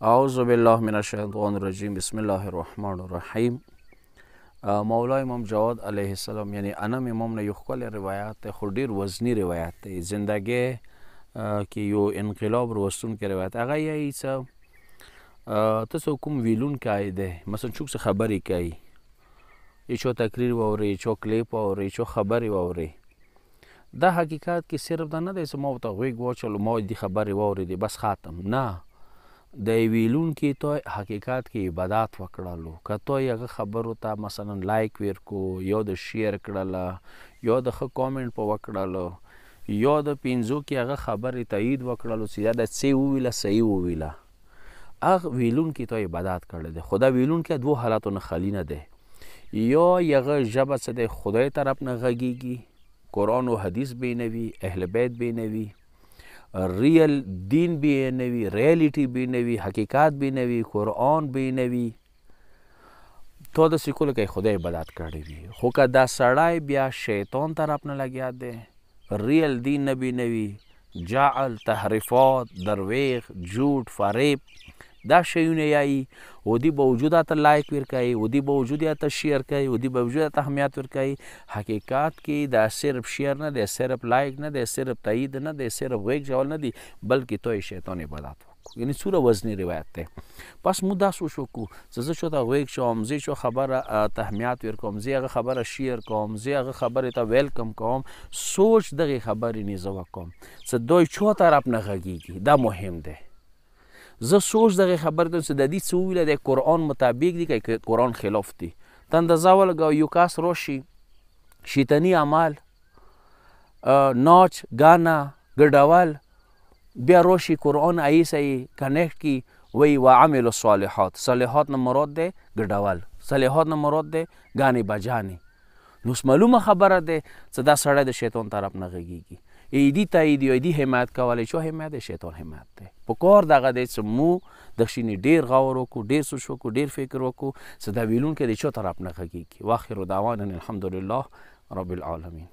اعوذ بالله من الشیطان الرجیم. بسم الله الرحمن الرحیم. مولا امام جواد علیه السلام یعنی انم امام نه یو ښکلی روایت دی، خو ډېر وزني روایت دی. زندګۍ کې یو انقلاب راوستونکی روایت. هغه یایي څه تاسو کوم ویلونکی دی، مثلا څوک څه خبرې کوي، یو تقریر واورئ، یو کلیپ واورئ، یو خبرې واورئ، دا حقیقت کې صرف دا نه دی چې ما ورته غوږ واچولو، ما دې خبرې واورېدې بس ختم. نه، د ویلونکي ته حقیقت کې عبادت وکړلو. که ته هغه خبرو ته مثلا لایک ورکو، یا د شیر کړله، یا د ښه کامنټ په وکړلو، یا د پنځو کې هغه خبرې تایید وکړلو چې یا د څه وویله صحیح وویله، هغه ویلونکي ته عبادت کړی دی. خو دا ویلونکی دوو حالاتو نه خالي نه دی. یا هغه ژبه څه دی خدای طرف نه غږیږي، قرآن و حدیث بینوي، اهل بیت بینوي، ریل دین بینوي، ریالیټي بینوي، حقیقت بینوي، قرآن بینوي، تو داسې کولو کوي خدای عبادت کړی وي. خو که دا سړی بیا شیطان طرف نه لګیا دی، ریل دین نه بینوي، جعل، تحریفات، درویغ، جھوٹ، فریب، دا شیونه یایي، ودی باوجود ته لایک ورکوي، ودی باوجود ته شیر کوي، ودی باوجود ته اهمیت ورکوي. حقیقت کې دا صرف شیر نه دی، صرف لایک نه دی، صرف تایید نه دی، صرف غوږ جوړ نه دی، بلکې توی شیطان عبادت وکړو. یعنی څومره وزني روایت دی. پس موږ داسې وشوکو چې زه چېرته غوږ شوم، زه چې خبره ته اهمیت ورکوم، زه هغه خبره شیر کوم، زه هغه خبرې ته ویلکم کوم، سوچ دغې خبرې نه زه وکړم چې دوی چا طرف نه غږېږي. دا مهم دی. زه سوچ دغه خبر ته چې د دې څه وویله د قرآن مطابق دي که قرآن خلاف دي. ته اندازه ولګوه یو کس راشي شیطاني عمل، ناچ ګانا ګډول، بیا راشي قرآن ایسه یې کنیکټ کی وی وعمل الصالحات، صالحات نه مراد دی ګډول، صالحات نه مراد دی ګانې بجانې. نو معلومه خبره دی چې دا سړی د شیطان طرف نه غږېږي. ایدی تایید یا ایدی حمایت کولی، چا حمایت دی؟ شیطان حمایت دی. په کار دغه دی چې مو د شینې ډېر غور وکړو، ډېر سوچ وکړو، ډېر فکر وکړو چې دا ویلونکی د چا طرف نه غږېږي. واخر دعوانا الحمدلله رب العالمین.